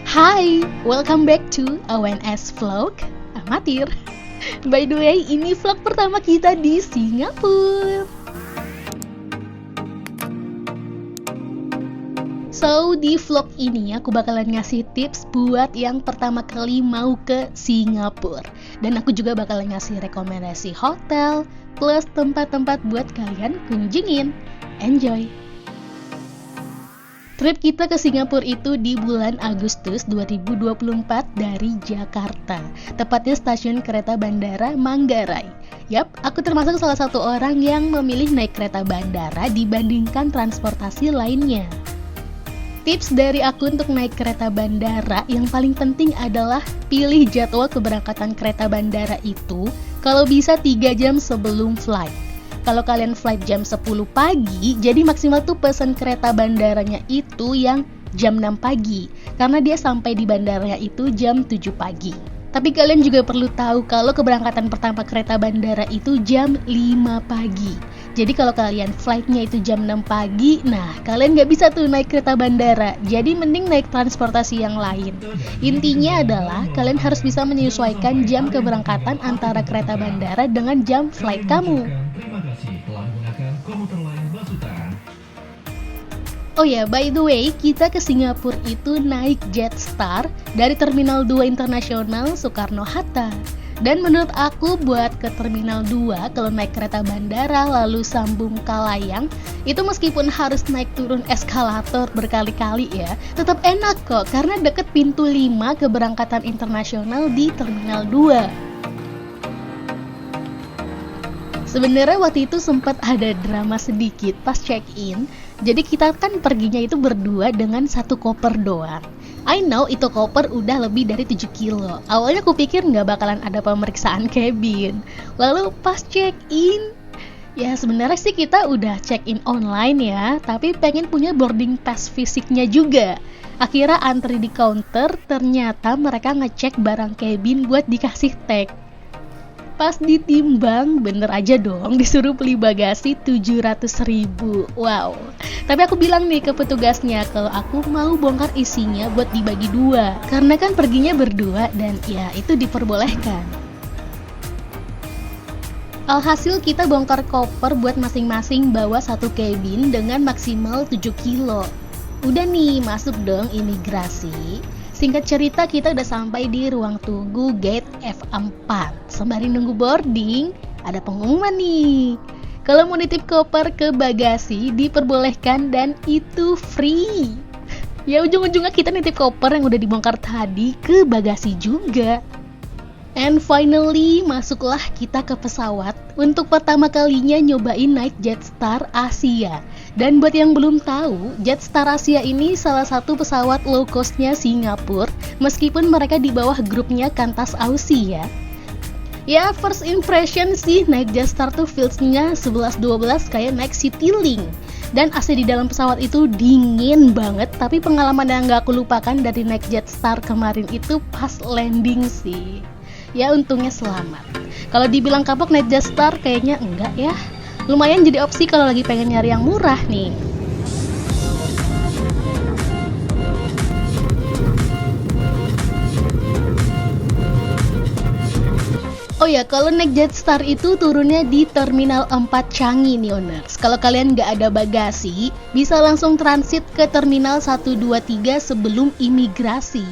Hai, welcome back to ONS Vlog Amatir. By the way, ini vlog pertama kita di Singapura. So, di vlog ini aku bakalan ngasih tips buat yang pertama kali mau ke Singapura. Dan aku juga bakalan ngasih rekomendasi hotel plus tempat-tempat buat kalian kunjungin. Enjoy! Trip kita ke Singapura itu di bulan Agustus 2024 dari Jakarta, tepatnya stasiun kereta bandara Manggarai. Yap, aku termasuk salah satu orang yang memilih naik kereta bandara dibandingkan transportasi lainnya. Tips dari aku untuk naik kereta bandara yang paling penting adalah pilih jadwal keberangkatan kereta bandara itu kalau bisa 3 jam sebelum flight. Kalau kalian flight jam 10 pagi, jadi maksimal tuh pesan kereta bandaranya itu yang jam 6 pagi. Karena dia sampai di bandaranya itu jam 7 pagi. Tapi kalian juga perlu tahu kalau keberangkatan pertama kereta bandara itu jam 5 pagi. Jadi kalau kalian flightnya itu jam 6 pagi, nah kalian nggak bisa tuh naik kereta bandara. Jadi mending naik transportasi yang lain. Intinya adalah kalian harus bisa menyesuaikan jam keberangkatan antara kereta bandara dengan jam flight kamu. Oh ya, by the way, kita ke Singapura itu naik Jetstar dari Terminal 2 Internasional Soekarno-Hatta. Dan menurut aku buat ke Terminal 2 kalau naik kereta bandara lalu sambung Kalayang, itu meskipun harus naik turun eskalator berkali-kali ya, tetap enak kok karena deket pintu 5 keberangkatan internasional di Terminal 2. Sebenarnya waktu itu sempat ada drama sedikit pas check-in. Jadi kita kan perginya itu berdua dengan satu koper doang. I know itu koper udah lebih dari 7 kilo. Awalnya aku pikir nggak bakalan ada pemeriksaan cabin. Lalu pas check-in, ya sebenarnya sih kita udah check-in online ya, tapi pengen punya boarding pass fisiknya juga. Akhirnya antri di counter, ternyata mereka ngecek barang cabin buat dikasih tag. Pas ditimbang, bener aja dong disuruh beli bagasi 700.000. Wow. Tapi aku bilang nih ke petugasnya kalau aku mau bongkar isinya buat dibagi 2. Karena kan perginya berdua dan ya itu diperbolehkan. Alhasil kita bongkar koper buat masing-masing bawa satu cabin dengan maksimal 7 kilo. Udah nih, masuk dong imigrasi. Singkat cerita kita udah sampai di ruang tunggu gate F4. Sembari nunggu boarding, ada pengumuman nih. Kalau mau nitip koper ke bagasi diperbolehkan dan itu free. Ya ujung-ujungnya kita nitip koper yang udah dibongkar tadi ke bagasi juga. And finally, masuklah kita ke pesawat untuk pertama kalinya nyobain naik Jetstar Asia. Dan buat yang belum tahu, Jetstar Asia ini salah satu pesawat low cost-nya Singapura, meskipun mereka di bawah grupnya Qantas Aussie ya. Ya, first impression sih naik Jetstar tuh feels-nya 11-12 kayak naik Citylink. Dan AC di dalam pesawat itu dingin banget, tapi pengalaman yang gak aku lupakan dari naik Jetstar kemarin itu pas landing sih. Ya untungnya selamat. Kalau dibilang kapok naik Jetstar kayaknya enggak ya. Lumayan jadi opsi kalau lagi pengen nyari yang murah nih. Oh ya, kalau naik Jetstar itu turunnya di Terminal 4 Changi nih owners. Kalau kalian nggak ada bagasi, bisa langsung transit ke Terminal 123 sebelum imigrasi.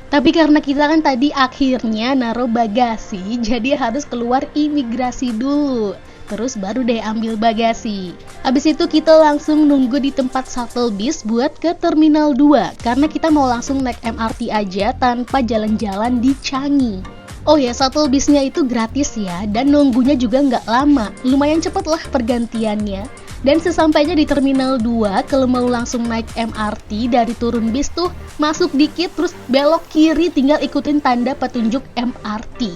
Tapi karena kita kan tadi akhirnya naruh bagasi, jadi harus keluar imigrasi dulu. Terus baru deh ambil bagasi. Habis itu kita langsung nunggu di tempat shuttle bis buat ke Terminal 2. Karena kita mau langsung naik MRT aja tanpa jalan-jalan di Changi. Oh ya, shuttle bisnya itu gratis ya, dan nunggunya juga nggak lama. Lumayan cepet lah pergantiannya. Dan sesampainya di Terminal 2, kalau mau langsung naik MRT dari turun bis tuh, masuk dikit terus belok kiri tinggal ikutin tanda petunjuk MRT.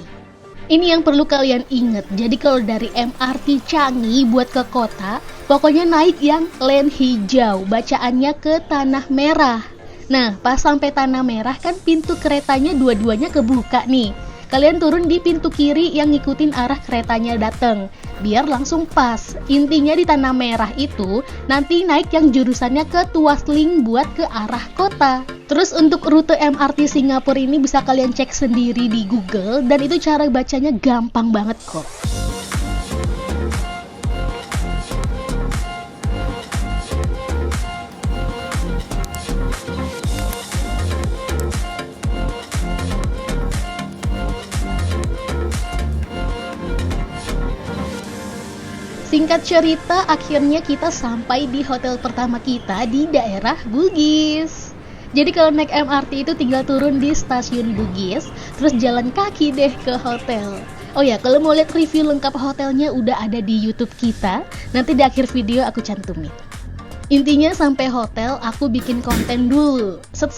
Ini yang perlu kalian ingat, jadi kalau dari MRT Changi buat ke kota, pokoknya naik yang lane hijau, bacaannya ke Tanah Merah. Nah, pas sampai Tanah Merah kan pintu keretanya dua-duanya kebuka nih. Kalian turun di pintu kiri yang ngikutin arah keretanya datang. biar langsung pas. Intinya di Tanah Merah itu nanti naik yang jurusannya ke Tuas Link buat ke arah kota. Terus untuk rute MRT Singapura ini bisa kalian cek sendiri di Google, dan itu cara bacanya gampang banget kok. Singkat cerita, akhirnya kita sampai di hotel pertama kita di daerah Bugis. Jadi kalau naik MRT itu tinggal turun di stasiun Bugis, terus jalan kaki deh ke hotel. Oh ya, kalau mau lihat review lengkap hotelnya udah ada di YouTube kita, nanti di akhir video aku cantumin. Intinya sampai hotel aku bikin konten dulu. Set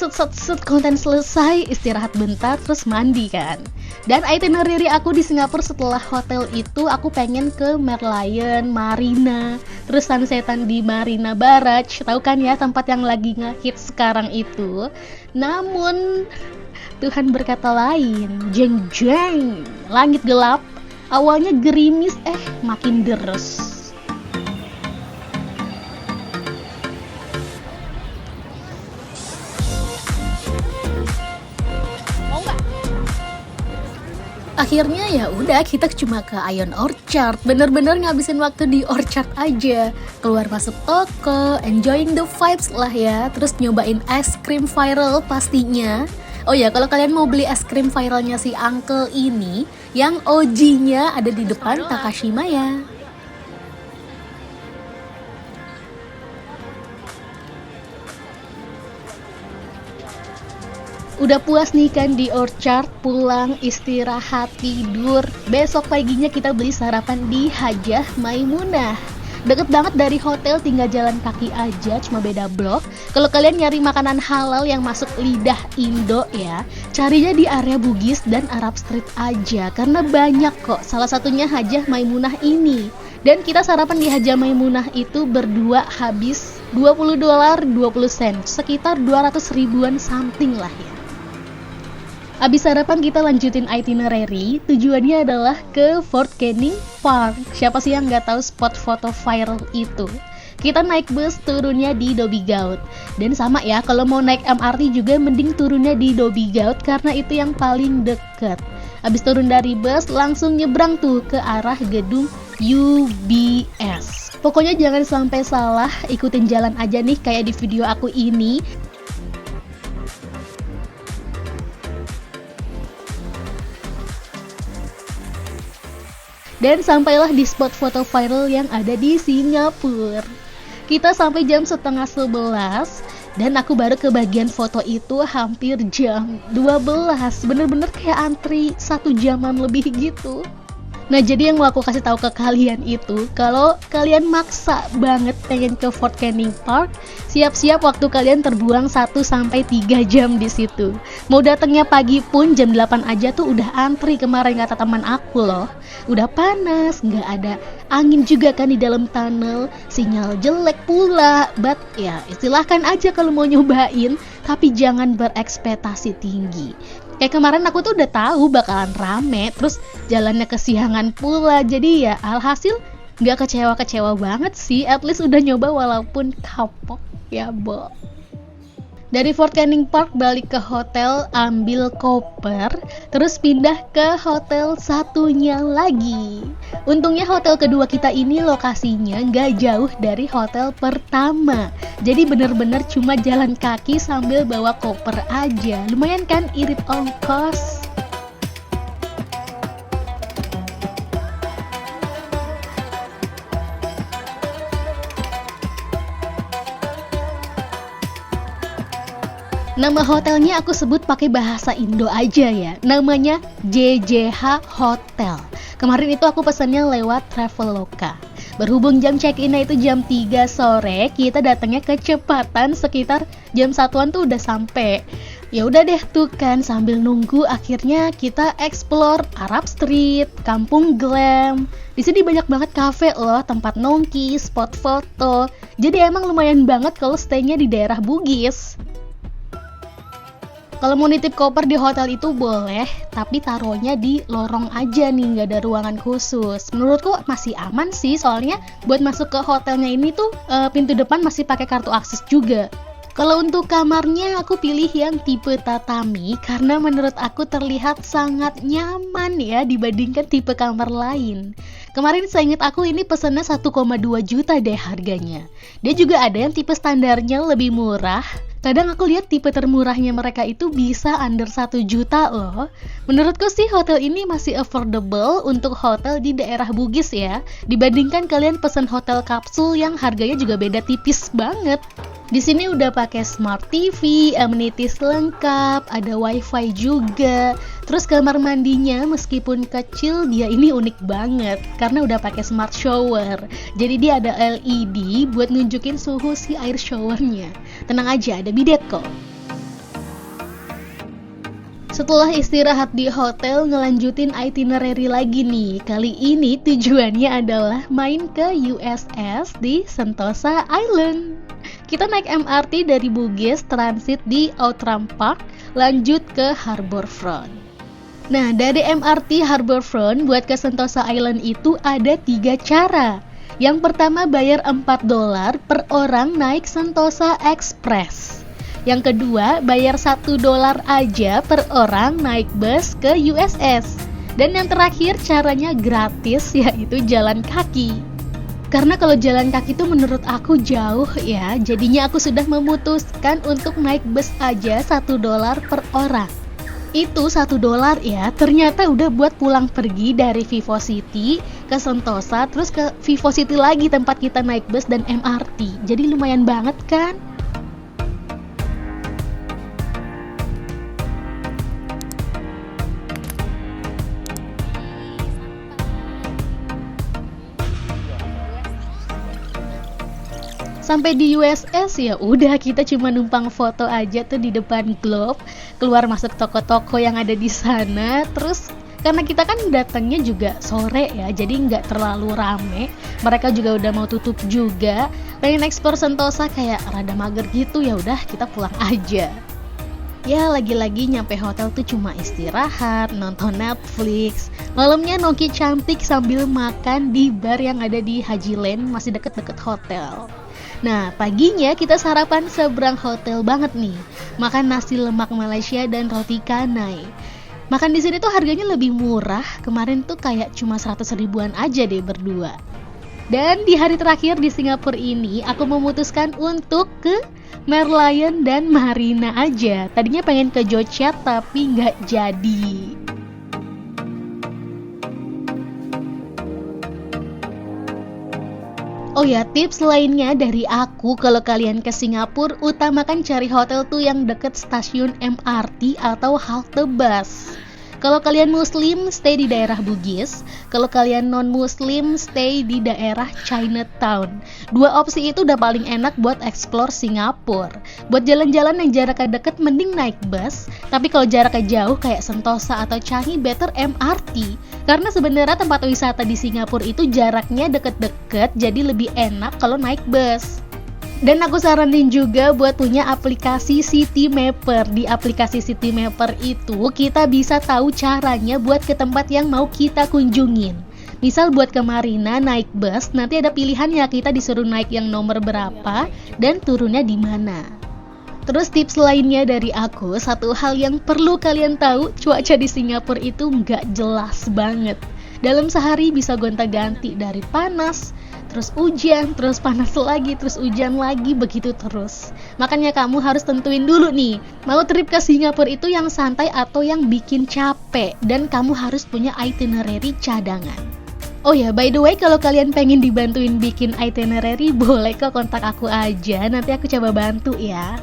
konten selesai, istirahat bentar, terus mandi kan. Dan itinerary aku di Singapura setelah hotel itu aku pengen ke Merlion, Marina, terus sunsetan di Marina Barrage. Tahu kan ya tempat yang lagi ngehits sekarang itu. Namun Tuhan berkata lain. Jeng jeng, langit gelap. Awalnya gerimis, makin deres. Akhirnya ya udah, kita cuma ke Ion Orchard. Bener-bener ngabisin waktu di Orchard aja. Keluar masuk toko, enjoying the vibes lah ya. Terus nyobain es krim viral pastinya. Oh ya, kalau kalian mau beli es krim viralnya si Uncle ini, yang OG-nya ada di depan Takashimaya. Udah puas nih kan di Orchard, pulang, istirahat, tidur. Besok paginya kita beli sarapan di Hajah Maimunah. Deket banget dari hotel, tinggal jalan kaki aja, cuma beda blok. Kalau kalian nyari makanan halal yang masuk lidah Indo ya, carinya di area Bugis dan Arab Street aja, karena banyak kok. Salah satunya Hajah Maimunah ini. Dan kita sarapan di Hajah Maimunah itu berdua habis $20.20, sekitar 200 ribuan something lah ya. Abis sarapan kita lanjutin itinerary, tujuannya adalah ke Fort Canning Park. Siapa sih yang nggak tahu spot foto viral itu? Kita naik bus, turunnya di Dhoby Ghaut. Dan sama ya, kalau mau naik MRT juga mending turunnya di Dhoby Ghaut karena itu yang paling deket. Abis turun dari bus, langsung nyebrang tuh ke arah gedung UBS. Pokoknya jangan sampai salah, ikutin jalan aja nih kayak di video aku ini. Dan sampailah di spot foto viral yang ada di Singapura. Kita sampai jam 10:30 dan aku baru ke bagian foto itu hampir jam 12. Bener-bener kayak antri 1 jaman lebih gitu. Nah, jadi yang mau aku kasih tahu ke kalian itu, kalau kalian maksa banget pengen ke Fort Canning Park, siap-siap waktu kalian terbuang 1-3 jam di situ. Mau datangnya pagi pun jam 8 aja tuh udah antri kemarin, kata teman aku loh. Udah panas, nggak ada angin juga kan di dalam tunnel, sinyal jelek pula. But ya, istilahkan aja kalau mau nyobain, tapi jangan berekspektasi tinggi. Kayak kemarin aku tuh udah tahu bakalan rame, terus jalannya kesiangan pula. Jadi ya alhasil nggak kecewa-kecewa banget sih. At least udah nyoba walaupun kapok ya, Bo. Dari Fort Canning Park balik ke hotel, ambil koper, terus pindah ke hotel satunya lagi. Untungnya hotel kedua kita ini lokasinya nggak jauh dari hotel pertama. Jadi bener-bener cuma jalan kaki sambil bawa koper aja. Lumayan kan, irit ongkos. Nama hotelnya aku sebut pakai bahasa Indo aja ya. Namanya JJH Hotel. Kemarin itu aku pesannya lewat Traveloka. Berhubung jam check-in-nya itu jam 3 sore, kita datangnya kecepatan sekitar jam 1-an tuh udah sampai. Ya udah deh tuh kan, sambil nunggu akhirnya kita explore Arab Street, Kampung Glam. Di sini banyak banget cafe loh, tempat nongki, spot foto. Jadi emang lumayan banget kalau stay-nya di daerah Bugis. Kalau mau nitip koper di hotel itu boleh, tapi taruhnya di lorong aja nih, nggak ada ruangan khusus. Menurutku masih aman sih, soalnya buat masuk ke hotelnya ini tuh pintu depan masih pakai kartu akses juga. Kalau untuk kamarnya aku pilih yang tipe tatami karena menurut aku terlihat sangat nyaman ya dibandingkan tipe kamar lain. Kemarin seingat aku ini pesannya 1,2 juta deh harganya. Dia juga ada yang tipe standarnya lebih murah. Kadang aku lihat tipe termurahnya mereka itu bisa under 1 juta loh. Menurutku sih hotel ini masih affordable untuk hotel di daerah Bugis ya, dibandingkan kalian pesan hotel kapsul yang harganya juga beda tipis banget. Di sini udah pakai smart TV, amenities lengkap, ada wifi juga. Terus kamar mandinya meskipun kecil dia ini unik banget karena udah pakai smart shower. Jadi dia ada LED buat nunjukin suhu si air showernya. Tenang aja, ada bidet kok. Setelah istirahat di hotel, ngelanjutin itinerary lagi nih. Kali ini tujuannya adalah main ke USS di Sentosa Island. Kita naik MRT dari Bugis, transit di Outram Park, lanjut ke Harbourfront. Nah, dari MRT Harbourfront buat ke Sentosa Island itu ada 3 cara. Yang pertama bayar $4 per orang naik Sentosa Express. Yang kedua bayar $1 aja per orang naik bus ke USS. Dan yang terakhir caranya gratis, yaitu jalan kaki. Karena kalau jalan kaki itu menurut aku jauh ya, jadinya aku sudah memutuskan untuk naik bus aja $1 per orang. Itu $1 ya, ternyata udah buat pulang pergi dari Vivocity ke Sentosa, terus ke Vivocity lagi tempat kita naik bus dan MRT. Jadi lumayan banget kan? Sampai di USS ya udah kita cuma numpang foto aja tuh di depan Globe, keluar masuk toko-toko yang ada di sana. Terus karena kita kan datangnya juga sore ya, jadi nggak terlalu rame. Mereka juga udah mau tutup juga. Pengen explore Sentosa kayak rada mager gitu, ya udah kita pulang aja. Ya lagi-lagi nyampe hotel tuh cuma istirahat, nonton Netflix. Malamnya Noki cantik sambil makan di bar yang ada di Haji Lane, masih deket-deket hotel. Nah, paginya kita sarapan seberang hotel banget nih. Makan nasi lemak Malaysia dan roti canai. Makan di sini tuh harganya lebih murah. Kemarin tuh kayak cuma 100 ribuan aja deh berdua. Dan di hari terakhir di Singapura ini, aku memutuskan untuk ke Merlion dan Marina aja. Tadinya pengen ke Jocha tapi nggak jadi. Oh ya, tips lainnya dari aku kalau kalian ke Singapura, utamakan cari hotel tuh yang deket stasiun MRT atau halte bus. Kalau kalian muslim, stay di daerah Bugis. Kalau kalian non-muslim, stay di daerah Chinatown. Dua opsi itu udah paling enak buat explore Singapura. Buat jalan-jalan yang jaraknya deket, mending naik bus. Tapi kalau jaraknya jauh kayak Sentosa atau Changi, better MRT. Karena sebenarnya tempat wisata di Singapura itu jaraknya deket-deket, jadi lebih enak kalau naik bus. Dan aku saranin juga buat punya aplikasi City Mapper. Di aplikasi City Mapper itu kita bisa tahu caranya buat ke tempat yang mau kita kunjungin. Misal buat ke Marina naik bus, nanti ada pilihan ya kita disuruh naik yang nomor berapa dan turunnya di mana. Terus tips lainnya dari aku, satu hal yang perlu kalian tahu, cuaca di Singapura itu nggak jelas banget. Dalam sehari bisa gonta-ganti dari panas, terus hujan, terus panas lagi, terus hujan lagi, begitu terus. Makanya kamu harus tentuin dulu nih, mau trip ke Singapura itu yang santai atau yang bikin capek, dan kamu harus punya itinerary cadangan. Oh ya, by the way, kalau kalian pengen dibantuin bikin itinerary, boleh kok kontak aku aja, nanti aku coba bantu ya.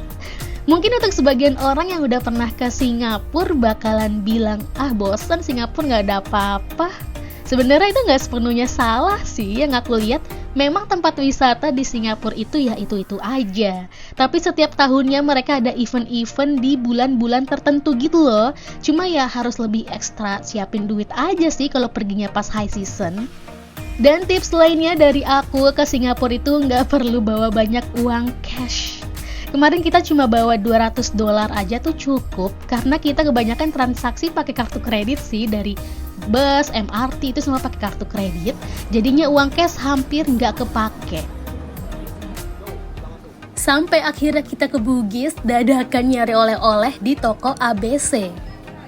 Mungkin untuk sebagian orang yang udah pernah ke Singapura bakalan bilang, bosan Singapura nggak ada apa-apa. Sebenarnya itu nggak sepenuhnya salah sih, yang aku lihat memang tempat wisata di Singapura itu ya itu-itu aja. Tapi setiap tahunnya mereka ada event-event di bulan-bulan tertentu gitu loh. Cuma ya harus lebih ekstra siapin duit aja sih kalau perginya pas high season. Dan tips lainnya dari aku ke Singapura itu nggak perlu bawa banyak uang cash. Kemarin kita cuma bawa $200 aja tuh cukup, karena kita kebanyakan transaksi pakai kartu kredit sih, dari bus, MRT itu semua pakai kartu kredit. Jadinya uang cash hampir nggak kepake. Sampai akhirnya kita ke Bugis, dadakan nyari oleh-oleh di toko ABC.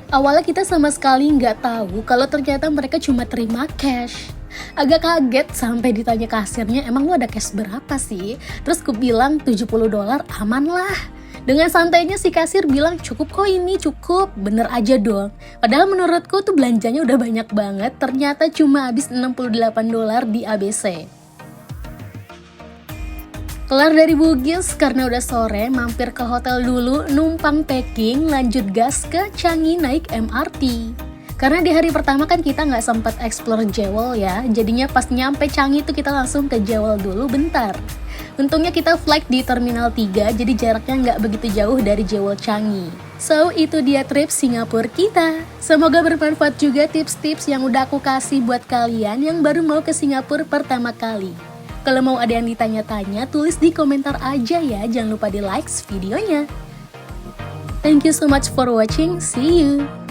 Awalnya kita sama sekali nggak tahu kalau ternyata mereka cuma terima cash. Agak kaget sampai ditanya kasirnya, emang lu ada cash berapa sih? Terus ku bilang $70, aman lah. Dengan santainya si kasir bilang, cukup kok ini, cukup, bener aja dong. Padahal menurutku tuh belanjanya udah banyak banget, ternyata cuma habis $68 di ABC. Kelar dari Bugis karena udah sore, mampir ke hotel dulu, numpang packing, lanjut gas ke Changi naik MRT. Karena di hari pertama kan kita nggak sempat explore Jewel ya, jadinya pas nyampe Changi itu kita langsung ke Jewel dulu bentar. Untungnya kita flight di Terminal 3, jadi jaraknya nggak begitu jauh dari Jewel Changi. So, itu dia trip Singapura kita. Semoga bermanfaat juga tips-tips yang udah aku kasih buat kalian yang baru mau ke Singapura pertama kali. Kalau mau ada yang ditanya-tanya, tulis di komentar aja ya, jangan lupa di like videonya. Thank you so much for watching, see you!